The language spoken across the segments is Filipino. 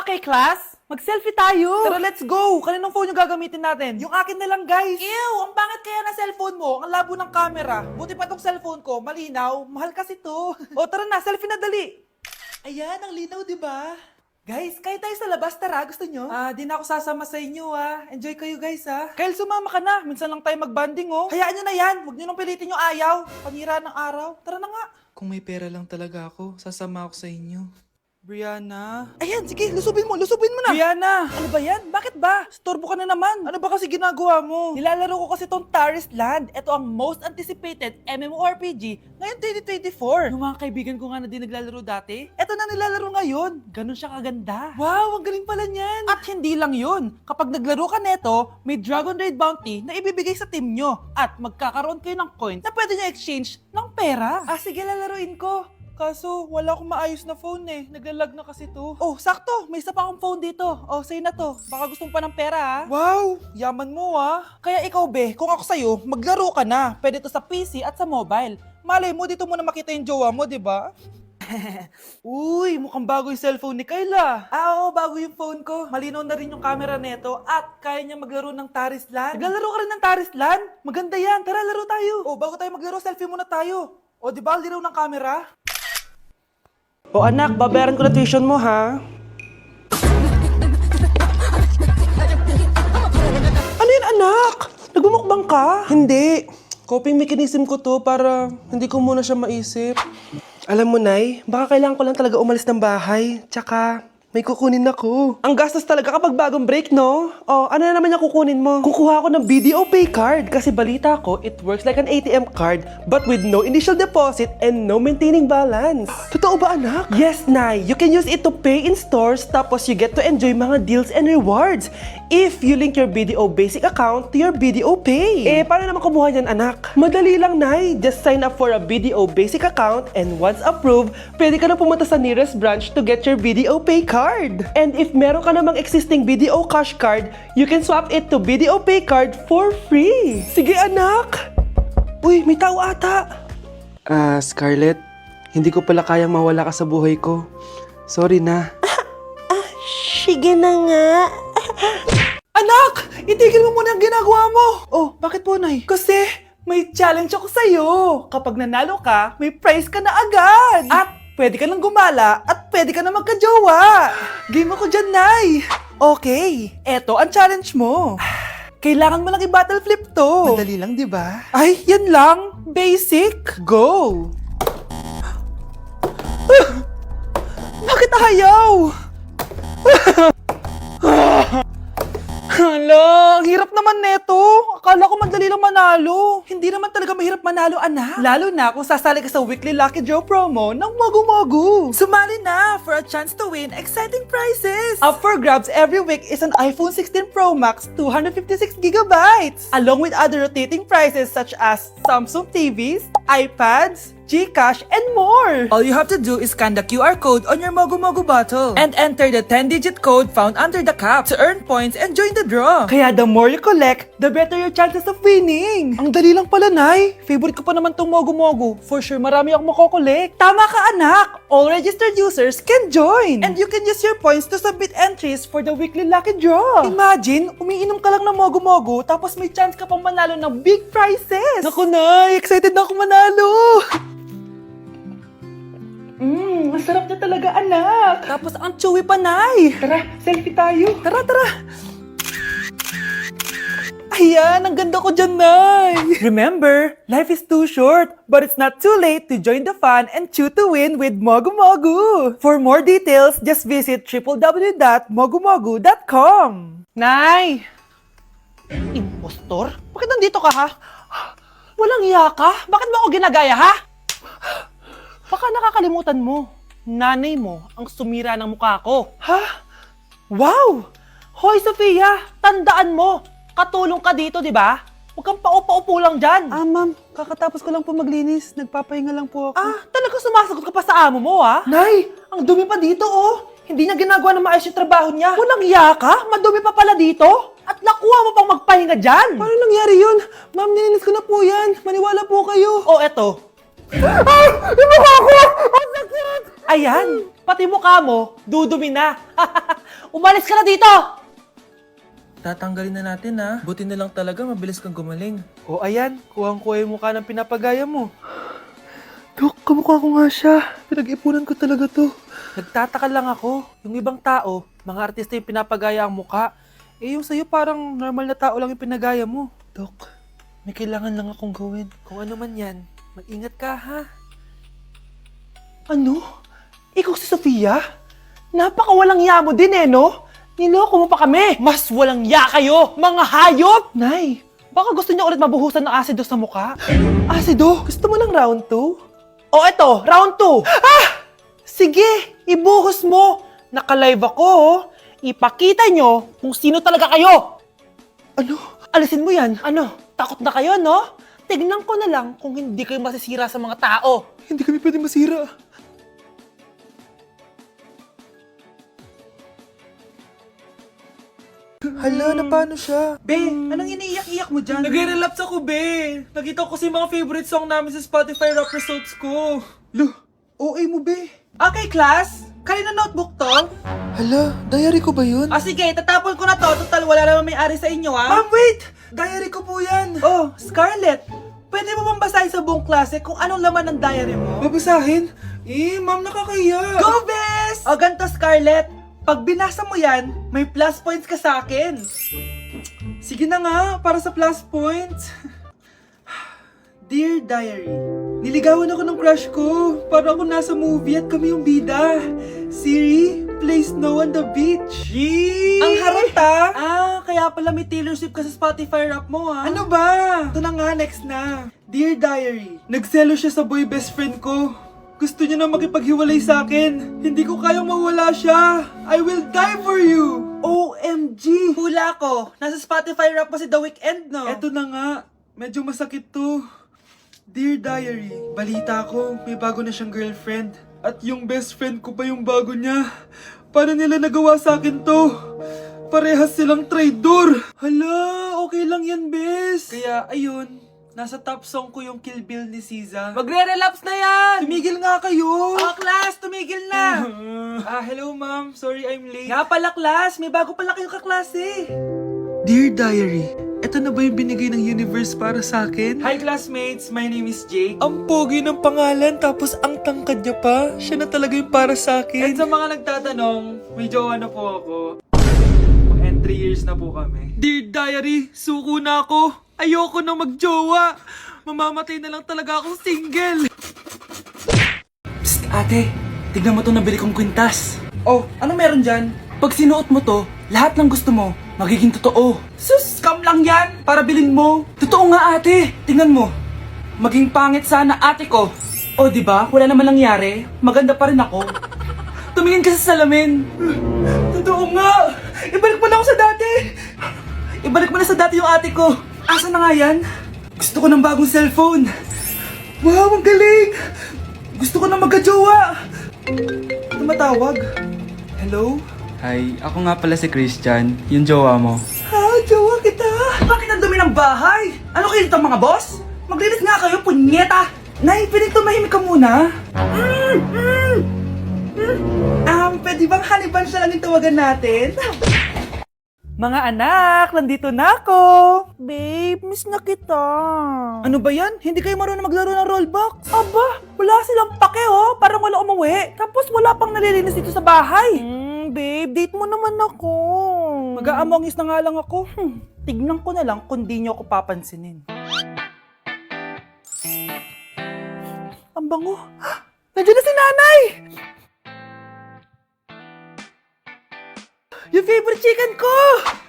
Okay, class? Mag-selfie tayo! Tara, let's go! Kaninong phone yung gagamitin natin? Yung akin na lang, guys! Ew! Ang pangit kaya na cellphone mo? Ang labo ng camera. Buti pa tong cellphone ko, malinaw. Mahal kasi to. O, tara na, selfie na dali! Ayan, ang linaw, di ba? Guys, kahit tayo sa labas, tara, gusto nyo? Di na ako sasama sa inyo, Enjoy kayo, guys, Kyle, sumama ka na. Minsan lang tayo mag-banding, oh. Hayaan nyo na yan. Huwag nyo nang pilitin yung ayaw. Panira ng araw. Tara na nga. Kung may pera lang talaga ako, sasama ako sa inyo. Brianna? Ayan, sige, lusubin mo na. Brianna! Ano ba yan? Bakit ba? Storbo ka na naman. Ano ba kasi ginagawa mo? Nilalaro ko kasi tong Taris Land. Ito ang most anticipated MMORPG ngayon 2024. Yung mga kaibigan ko nga na di naglalaro dati, ito na nilalaro ngayon. Ganun siya kaganda. Wow, ang galing pala niyan. At hindi lang yun. Kapag naglaro ka neto, may Dragon Raid Bounty na ibibigay sa team nyo. At magkakaroon kayo ng coins na pwede nyo exchange ng pera. Sige, lalaruin ko. Kaso, wala akong maayos na phone Naglalag na kasi to. Oh, sakto! May isa pa akong phone dito. Oh, sa'yo na to. Baka gustong pa ng pera, Wow! Yaman mo, Kaya ikaw, be, kung ako sa'yo, maglaro ka na. Pwede to sa PC at sa mobile. Malay mo, dito mo na makita yung jowa mo, di ba? Uy, mukhang bago yung cellphone ni Kayla. Oo, bago yung phone ko. Malinaw na rin yung camera neto at kaya niya maglaro ng Taris Land. Naglalaro ka rin ng Taris Land? Maganda yan. Tara, laro tayo. Oh, bago tayo maglaro, selfie muna tayo. O, di ba, linaw ng camera? O anak, babayaran ko na tuition mo, ha? Ano yun, anak? Nagmumukbang ka? Hindi. Coping mechanism ko to para hindi ko muna siya maisip. Alam mo, Nay, baka kailangan ko lang talaga umalis ng bahay. Tsaka, may kukunin ako. Ang gastos talaga kapag bagong break, no? O, ano na naman yung kukunin mo? Kukuha ako ng BDO Pay card kasi balita ko, it works like an ATM card but with no initial deposit and no maintaining balance. Totoo ba, anak? Yes, Nay. You can use it to pay in stores tapos you get to enjoy mga deals and rewards if you link your BDO Basic account to your BDO Pay. Paano naman kumuha yan, anak? Madali lang, Nay. Just sign up for a BDO Basic account and once approved, pwede ka na pumunta sa nearest branch to get your BDO Pay card. And if meron ka namang existing BDO Cash card, you can swap it to BDO Pay card for free. Sige, anak! Uy, may tao ata. Scarlett, hindi ko pala kayang mawala ka sa buhay ko. Sorry na. Sige na nga. Anak! Itigil mo muna ang ginagawa mo! Oh, bakit po, Nay? Kasi may challenge ako sa'yo. Kapag nanalo ka, may prize ka na agad. At pwede ka nang gumala at pwede ka na magka-jowa. Game ako dyan, Nay. Okay, eto ang challenge mo. Kailangan mo lang i-battle flip to. Madali lang, di ba? Ay, yan lang. Basic. Go! Bakit ayaw? Hala, ang hirap naman neto. Akala ko madali lang manalo. Hindi naman talaga mahirap manalo, anak. Lalo na kung sasali ka sa weekly Lucky Draw promo ng Mogu. Sumali na for a chance to win exciting prizes. Up for grabs every week is an iPhone 16 Pro Max 256GB along with other rotating prizes such as Samsung TVs, iPads, GCash, and more! All you have to do is scan the QR code on your Mogu bottle and enter the 10-digit code found under the cap to earn points and join the draw. Kaya the more you collect, the better your chances of winning. Ang dali lang pala, Nay. Favorite ko pa naman tong Mogu. For sure, marami akong makokolek. Tama ka, anak! All registered users can join! And you can use your points to submit entries for the weekly Lucky Draw. Imagine, umiinom ka lang ng Mogu tapos may chance ka pang manalo ng big prizes. Naku, Nay! Excited na ako manalo! Masarap na talaga, anak. Tapos ang chewy pa, Nay. Tara, selfie tayo. Tara. Ayan, ang ganda ko dyan, Nay. Remember, life is too short, but it's not too late to join the fun and chew to win with Mogu. For more details, just visit www.mogumogu.com. Nay! Impostor? Bakit nandito ka, ha? Walang iya ka? Bakit mo ako ginagaya, ha? Baka nakakalimutan mo, nanay mo ang sumira ng mukha ko. Ha? Wow! Hoy, Sofia! Tandaan mo, katulong ka dito, di ba? Huwag kang paupa-upo lang dyan. Ma'am, kakatapos ko lang po maglinis. Nagpapahinga lang po ako. Talaga sumasagot ka pa sa amo mo, Nay, ang dumi pa dito, Hindi niya ginagawa na maayos yung trabaho niya. Walang iya ka? Madumi pa pala dito? At nakuha mo pang magpahinga dyan. Paano nangyari yun? Ma'am, nilinis ko na po yan. Maniwala po kayo. Eto. Yung mukha ko! Ang sakit! Ayan, pati mukha mo, dudumi na. Umalis ka na dito! Tatanggalin na natin ha. Buti na lang talaga mabilis kang gumaling. O ayan, kuhang-kuha yung mukha ng pinapagaya mo. Dok, kamukha ko nga siya. Pinag-ipunan ko talaga to. Nagtataka lang ako. Yung ibang tao, mga artista yung pinapagaya ang mukha. Eh yung sa'yo parang normal na tao lang yung pinagaya mo. Dok, may kailangan lang akong gawin. Kung ano man yan, mag-ingat ka ha. Ano? Ikaw si Sofia? Napakawalang ya mo din eh, no? Niloko mo pa kami! Mas walang ya kayo, mga hayop! Nay, baka gusto niyo ulit mabuhusan ng asido sa mukha? Asido? Gusto mo ng round 2? O eto, round 2! Ah! Sige, ibuhos mo! Naka-live ako, oh. Ipakita nyo kung sino talaga kayo! Ano? Alisin mo yan? Ano? Takot na kayo, no? Tignan ko na lang kung hindi kayo masisira sa mga tao. Hindi kami pwede masira. Hala, na paano siya? Be, anong iniiyak-iyak mo dyan? Nag-relapse ako, be! Nakita ko kasi mga favorite song namin sa Spotify rap results ko. Lo, OA mo, be. Okay, class. Kanina notebook to? Hala, diary ko ba yun? Sige, tatapon ko na to. Total, wala naman may-ari sa inyo, ha? Ma'am, wait! Diary ko po yan! Oh, Scarlett. Pwede mo bang basahin sa buong klase kung anong laman ng diary mo? Babasahin? Eh, ma'am, nakakahiya. Go, Bes! O, ganito, Scarlett. Pag binasa mo yan, may plus points ka sa akin. Sige na nga, para sa plus points. Dear Diary, Niligawan ako ng crush ko. Para ako nasa movie at kami yung bida. Siri plays Snow on the Beach. Yee! ang harot ha? Kaya pala may Taylor Swift ka sa Spotify rap mo ha. Ano ba? Ito na nga, next na. Dear Diary, nagselo siya sa boy best friend ko. Gusto niya na makipaghiwalay sa akin. Hindi ko kayang mawala siya. I will die for you. OMG! Hula ko. Nasa Spotify rap pa si The Weeknd, no? Eto na nga, medyo masakit to. Dear Diary, balita ko, may bago na siyang girlfriend. At yung best friend ko pa yung bago niya. Paano nila nagawa sa akin to? Parehas silang traitor. Hala, okay lang yan, bes. Kaya, ayun, nasa top song ko yung Kill Bill ni SZA. Magre-relapse na yan! Tumigil nga kayo! Oh, class! Tumigil na! Hello ma'am. Sorry I'm late. Nga pala, class! May bago pala kayong kaklase! Dear Diary, eto na ba yung binigay ng universe para sa akin? Hi, classmates! My name is Jake. Ang pogi ng pangalan tapos ang tangkad niya pa. Siya na talaga yung para sa And akin. sa mga nagtatanong, may jowa na po ako. And 3 years na po kami. Dear Diary, suko na ako. Ayoko na magjowa. Mamamatay na lang talaga akong single. Psst, ate. Tignan mo itong nabili kong kwintas. Oh, ano meron dyan? Pag sinuot mo to, lahat ng gusto mo, magiging totoo. Sus, scam lang yan! Para bilhin mo! Totoo nga ate. Tingnan mo. Maging pangit sana ate ko. O di ba? Wala naman nangyari. Maganda pa rin ako. Tumingin ka sa salamin. Totoo nga. Ibalik mo na ako sa dati. Ibalik mo na sa dati yung ate ko. Asa na nga yan? Gusto ko ng bagong cellphone. Wow, ang galing. Gusto ko na magka-jowa. Tumatawag. Hello? Hi, ako nga pala si Christian, yung jowa mo. Ha, jowa kita. Bakit ang dumi ng bahay? Ano kayo dito mga boss? Maglinis nga kayo, punyeta. Nay, pwede tumahimik ka muna? Pwede bang honey bunch na lang yung tawagan natin? Mga anak, nandito na ako! Babe, miss na kita. Ano ba yan? Hindi kayo marunong maglaro ng rollbox? Aba, wala silang pake oh. Parang wala umuwi. Tapos wala pang nalilinis dito sa bahay. Babe, date mo naman ako. Mag-aamongis na nga lang ako. Tignan ko na lang kung di nyo ako papansinin. Ang bango. Nandiyan na si nanay! Yung favorite chicken ko!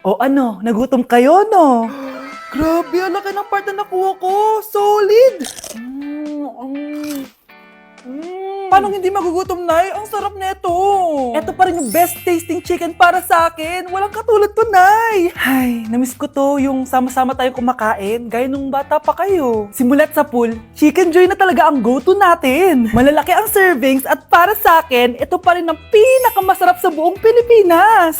O ano, nagutom kayo, no? Grabe, ang laki ng part na nakuha ko. Solid! Paano hindi magugutom, Nay? Ang sarap nito. Ito pa rin yung best tasting chicken para sa akin. Walang katulad to, Nay. Ay, namiss ko to yung sama-sama tayong kumakain. Gaya nung bata pa kayo. Simulat sa pool, Chicken Joy na talaga ang go-to natin. Malalaki ang servings at para sa akin, ito pa rin ang pinakamasarap sa buong Pilipinas.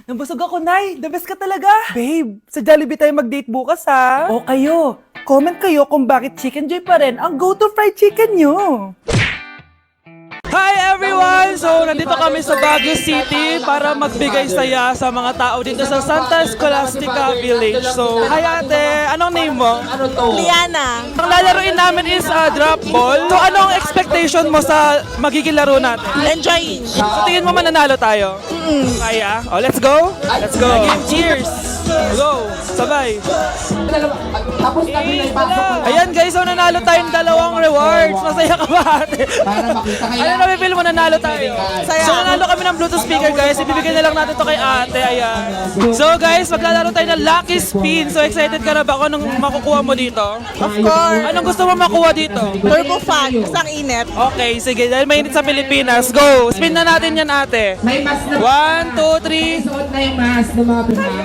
Nabusog ako, Nay. The best ka talaga. Babe, sa Jollibee tayo mag-date bukas, ha? O kayo. Comment kayo kung bakit Chicken Joy pa rin ang go-to fried chicken nyo. Hi everyone! So, nandito kami sa Baguio City para magbigay saya sa mga tao dito sa Santa Scholastica Village. So, hi ate! Anong name mo? Liana. Ang lalaroin namin is drop ball. So, anong expectation mo sa magiging laro natin? Enjoying. So, tingin mo mananalo tayo? Kaya? Oh, let's go! Let's go! Game, cheers! Go! Sabay! Ayan guys, so nanalo tayong dalawang rewards. Masaya ka ba ate? Ano nabibili mo nanalo tayo? Saya. So nanalo kami ng Bluetooth speaker guys. Ibibigay na lang natin to kay ate. Ayan. So guys, maglalaro tayo ng Lucky Spin. So excited ka na ba kung anong makukuha mo dito? Of course. Anong gusto mo makuha dito? Turbo fan. Isang init. Okay, sige. Dahil mainit sa Pilipinas. Go! Spin na natin yan ate. May mas na 1, 2, 3. suot na yung mask ng mga pinang.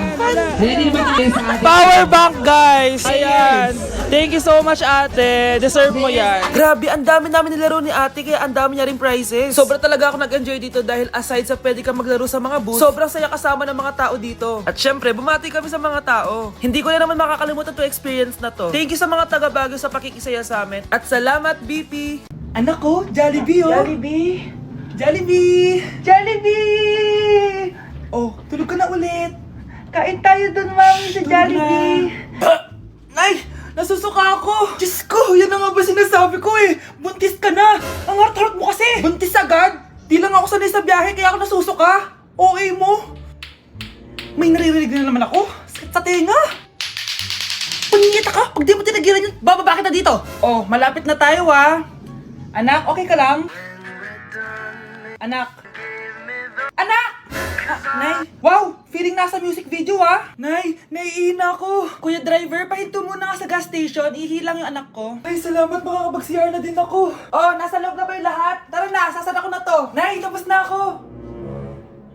Ready naman tayo sa atin. Power bank guys! Ayan! Thank you so much ate! Deserve mo yan! Grabe, ang dami namin nilaro ni ate kaya ang dami niya rin prizes. Sobra talaga ako nag-enjoy dito dahil aside sa pwede ka maglaro sa mga booth, sobrang saya kasama ng mga tao dito. At syempre, bumati kami sa mga tao. Hindi ko na naman makakalimutan to experience na to. Thank you sa mga taga Baguio sa pakikisaya sa amin. At salamat BP! Anak ko, Jollibee oh. Jollibee! Jollibee! Jollibee! Oh, tulog ka na ulit. Kain tayo dun, mami, sa Jollibee. Nay! Nasusuka ako! Diyos ko, yan na nga ba sinasabi ko eh! Buntis ka na! Ang harot-harot mo kasi! Buntis agad? Di lang ako sanay sa biyahe kaya ako nasusuka! OA mo! May naririnig na naman ako! Sakit sa tenga! Punyeta ka! Pag di mo tinagilan yun, bababa kita dito! Oh, malapit na tayo ah! Anak, okay ka lang? Anak! Anak! Nay! Wow! Feeling nasa music video ah! Nay! Naiihina ako! Kuya driver, pahinto muna nga sa gas station. Ihilang yung anak ko. Ay, salamat! Makakapag-CR na din ako. Oh, nasa loob na ba yung lahat? Tara na! Sasan ako na to! Nay! Tapos na ako!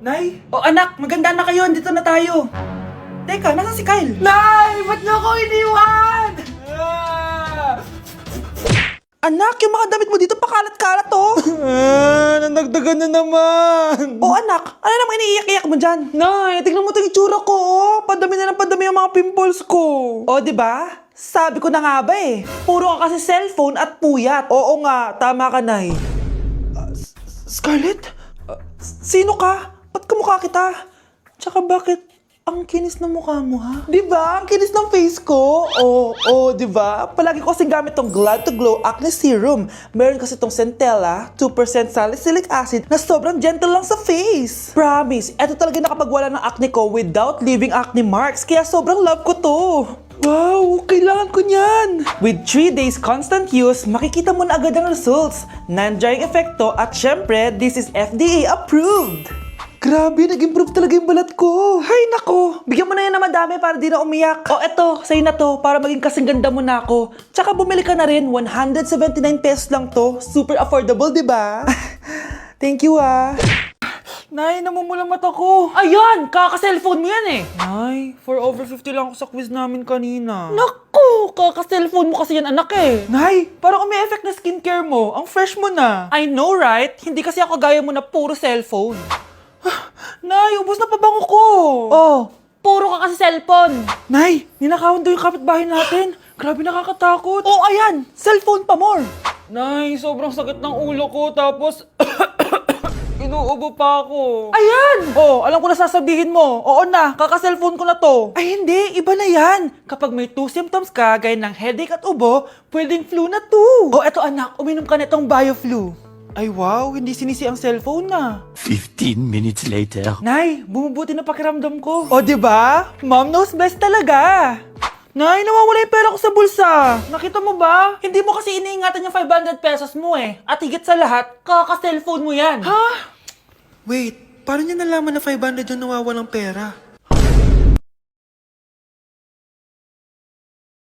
Nay! Oh, anak! Maganda na kayo! Dito na tayo! Teka, nasan si Kyle? Nay! Ba't niyo ako iniwan? Anak, yung mga damit mo dito pakalat-kalat oh! Nandagdagan na naman! Oh anak, ano namang iniiyak-iyak mo dyan? Nay, tignan mo itong itsura ko oh! Padami na ng padami ang mga pimples ko! Oh, di ba? Sabi ko na nga ba eh. Puro ka kasi cellphone at puyat. Oo nga, tama ka, Nay. Scarlett? Sino ka? Ba't kamukha kita? Tsaka bakit ang kinis ng mukha mo, ha? Di ba? Ang kinis ng face ko. Oh, di ba? Palagi ko kasing gamit tong Glad to Glow Acne Serum. Meron kasi tong Centella, 2% salicylic acid na sobrang gentle lang sa face. Promise, eto talaga nakapagwala ng acne ko without leaving acne marks. Kaya sobrang love ko to. Wow, kailangan ko niyan! With 3 days constant use, makikita mo na agad ang results. Non-drying epekto at syempre, this is FDA approved. Grabe, nag-improve talaga yung balat ko. Hay nako, bigyan mo na yan na madami para di na umiyak. O eto, sa'yo na to para maging kasing ganda mo na ako. Tsaka bumili ka na rin, 179 pesos lang to. Super affordable, di ba? Thank you ah. Nay, namumulang mata ko. Ayan, kaka-cellphone mo yan eh. Nay, for over 50 lang ako sa quiz namin kanina. Naku, kaka-cellphone mo kasi yan anak eh. Nay, parang umi-effect na skincare mo. Ang fresh mo na. I know right? Hindi kasi ako gaya mo na puro cellphone. Nay, ubos na pabango ko. Oh, puro ka kasi cellphone. Nay, ninakawan daw yung kapitbahay natin. Grabe nakakatakot. Oh, ayan, cellphone pa more. Nay, sobrang sakit ng ulo ko tapos inuubo pa ako. Ayan! Oh, alam ko na sasabihin mo. Oo na, kaka-cellphone ko na to. Ay hindi, iba na yan. Kapag may 2 symptoms ka, gaya ng headache at ubo, pwedeng flu na to. Oh, eto anak, uminom ka nitong BioFlu. Ay wow, hindi sinisi ang cellphone na. 15 minutes later. Nay, bumubuti na pakiramdam ko. O, di ba? Mom knows best talaga. Nay, nawawala yung pera ko sa bulsa. Nakita mo ba? Hindi mo kasi iniingatan yung 500 pesos mo eh. At higit sa lahat, kaka-cellphone mo yan. Ha? Wait, paano niya nalaman na 500 yung nawawalang pera?